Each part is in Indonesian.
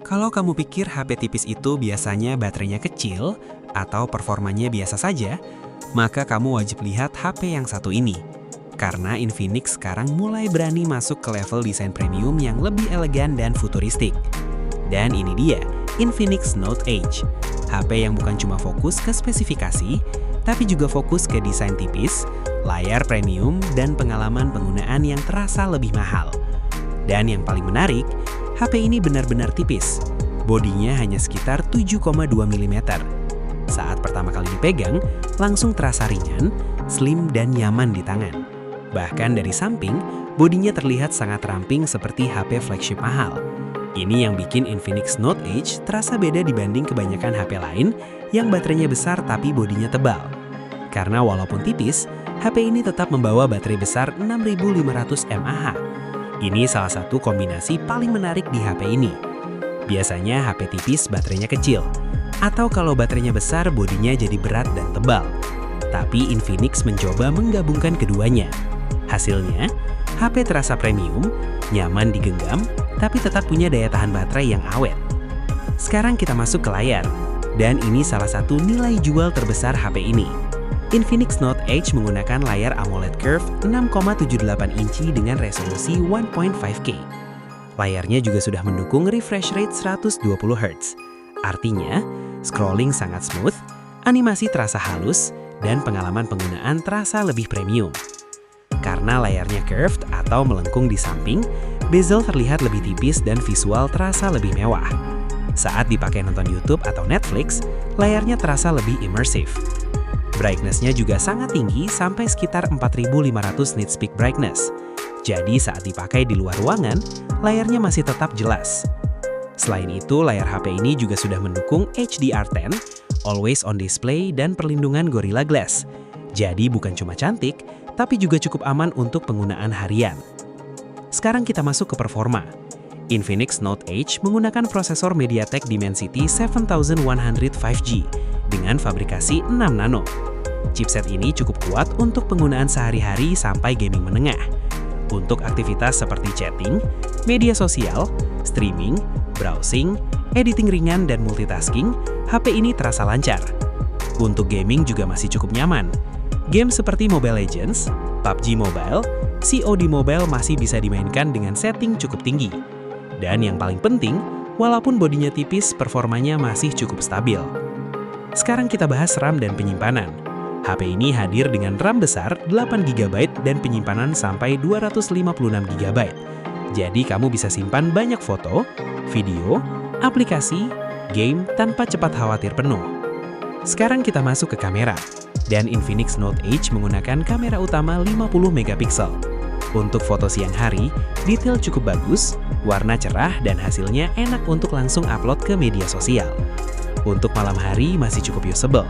Kalau kamu pikir HP tipis itu biasanya baterainya kecil atau performanya biasa saja, maka kamu wajib lihat HP yang satu ini. Karena Infinix sekarang mulai berani masuk ke level desain premium yang lebih elegan dan futuristik. Dan ini dia, Infinix Note Edge. HP yang bukan cuma fokus ke spesifikasi, tapi juga fokus ke desain tipis, layar premium, dan pengalaman penggunaan yang terasa lebih mahal. Dan yang paling menarik, HP ini benar-benar tipis. Bodinya hanya sekitar 7,2 mm. Saat pertama kali dipegang, langsung terasa ringan, slim, dan nyaman di tangan. Bahkan dari samping, bodinya terlihat sangat ramping seperti HP flagship mahal. Ini yang bikin Infinix Note Edge terasa beda dibanding kebanyakan HP lain yang baterainya besar tapi bodinya tebal. Karena walaupun tipis, HP ini tetap membawa baterai besar 6500 mAh. Ini salah satu kombinasi paling menarik di HP ini. Biasanya HP tipis baterainya kecil, atau kalau baterainya besar bodinya jadi berat dan tebal. Tapi Infinix mencoba menggabungkan keduanya. Hasilnya, HP terasa premium, nyaman digenggam, tapi tetap punya daya tahan baterai yang awet. Sekarang kita masuk ke layar, dan ini salah satu nilai jual terbesar HP ini. Infinix Note Edge menggunakan layar AMOLED Curve 6,78 inci dengan resolusi 1.5K. Layarnya juga sudah mendukung refresh rate 120 Hz. Artinya, scrolling sangat smooth, animasi terasa halus, dan pengalaman penggunaan terasa lebih premium. Karena layarnya curved atau melengkung di samping, bezel terlihat lebih tipis dan visual terasa lebih mewah. Saat dipakai nonton YouTube atau Netflix, layarnya terasa lebih immersive. Brightness-nya juga sangat tinggi sampai sekitar 4500 nits peak brightness. Jadi saat dipakai di luar ruangan, layarnya masih tetap jelas. Selain itu, layar HP ini juga sudah mendukung HDR10, Always On Display, dan perlindungan Gorilla Glass. Jadi bukan cuma cantik, tapi juga cukup aman untuk penggunaan harian. Sekarang kita masuk ke performa. Infinix Note Edge menggunakan prosesor MediaTek Dimensity 7100 5G dengan fabrikasi 6 nano. Chipset ini cukup kuat untuk penggunaan sehari-hari sampai gaming menengah. Untuk aktivitas seperti chatting, media sosial, streaming, browsing, editing ringan, dan multitasking, HP ini terasa lancar. Untuk gaming juga masih cukup nyaman. Game seperti Mobile Legends, PUBG Mobile, COD Mobile masih bisa dimainkan dengan setting cukup tinggi. Dan yang paling penting, walaupun bodinya tipis, performanya masih cukup stabil. Sekarang kita bahas RAM dan penyimpanan. HP ini hadir dengan RAM besar 8GB dan penyimpanan sampai 256GB. Jadi kamu bisa simpan banyak foto, video, aplikasi, game tanpa cepat khawatir penuh. Sekarang kita masuk ke kamera. Dan Infinix Note Edge menggunakan kamera utama 50MP. Untuk foto siang hari, detail cukup bagus, warna cerah, dan hasilnya enak untuk langsung upload ke media sosial. Untuk malam hari masih cukup usable.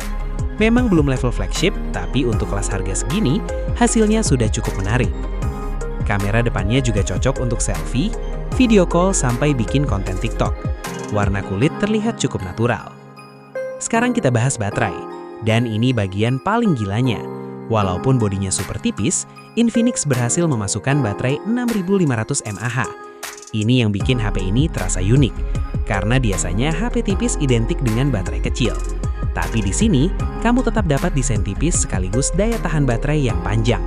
Memang belum level flagship, tapi untuk kelas harga segini, hasilnya sudah cukup menarik. Kamera depannya juga cocok untuk selfie, video call, sampai bikin konten TikTok. Warna kulit terlihat cukup natural. Sekarang kita bahas baterai. Dan ini bagian paling gilanya. Walaupun bodinya super tipis, Infinix berhasil memasukkan baterai 6500 mAh. Ini yang bikin HP ini terasa unik, karena biasanya HP tipis identik dengan baterai kecil. Tapi di sini, kamu tetap dapat desain tipis sekaligus daya tahan baterai yang panjang.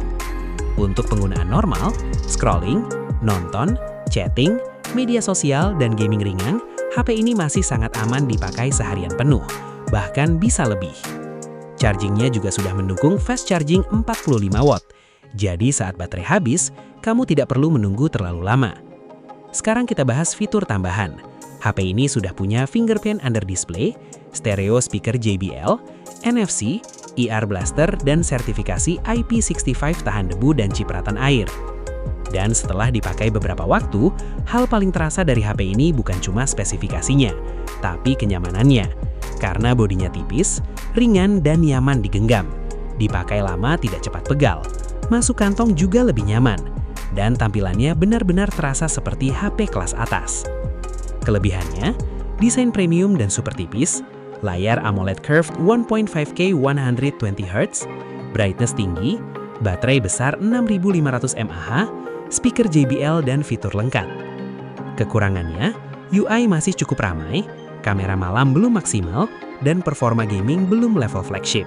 Untuk penggunaan normal, scrolling, nonton, chatting, media sosial, dan gaming ringan, HP ini masih sangat aman dipakai seharian penuh, bahkan bisa lebih. Chargingnya juga sudah mendukung fast charging 45 watt. Jadi saat baterai habis, kamu tidak perlu menunggu terlalu lama. Sekarang kita bahas fitur tambahan. HP ini sudah punya fingerprint under display, stereo speaker JBL, NFC, IR blaster, dan sertifikasi IP65 tahan debu dan cipratan air. Dan setelah dipakai beberapa waktu, hal paling terasa dari HP ini bukan cuma spesifikasinya, tapi kenyamanannya. Karena bodinya tipis, ringan, dan nyaman digenggam. Dipakai lama tidak cepat pegal. Masuk kantong juga lebih nyaman. Dan tampilannya benar-benar terasa seperti HP kelas atas. Kelebihannya, desain premium dan super tipis, layar AMOLED Curved 1.5K 120Hz, brightness tinggi, baterai besar 6500 mAh, speaker JBL, dan fitur lengkap. Kekurangannya, UI masih cukup ramai, kamera malam belum maksimal, dan performa gaming belum level flagship.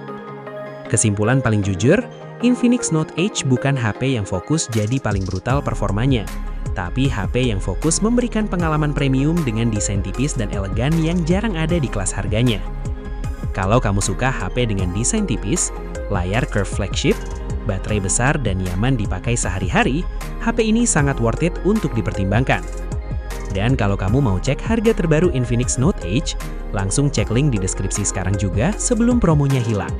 Kesimpulan paling jujur, Infinix Note Edge bukan HP yang fokus jadi paling brutal performanya, tapi HP yang fokus memberikan pengalaman premium dengan desain tipis dan elegan yang jarang ada di kelas harganya. Kalau kamu suka HP dengan desain tipis, layar curve flagship, baterai besar dan nyaman dipakai sehari-hari, HP ini sangat worth it untuk dipertimbangkan. Dan kalau kamu mau cek harga terbaru Infinix Note Edge, langsung cek link di deskripsi sekarang juga sebelum promonya hilang.